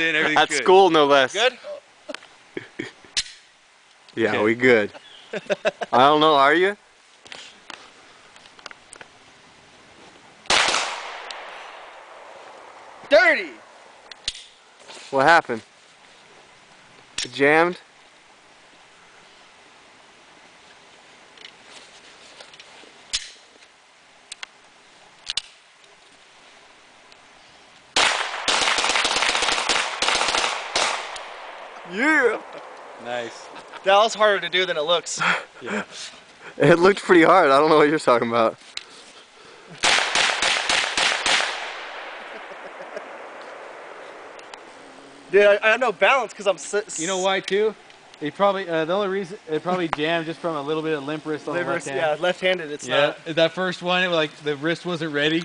in, everything's At good. school, no less. Good? Yeah, Okay. we good. I don't know, are you? Dirty! What happened? It jammed? Yeah! Nice. That was harder to do than it looks. Yeah. It looked pretty hard. I don't know what you're talking about. Dude, I have no balance because I'm You know why too? It probably the only reason it probably jammed just from a little bit of limp wrist on the left hand. Yeah, left-handed. It's Yeah, not. that first one, it was like the wrist wasn't ready.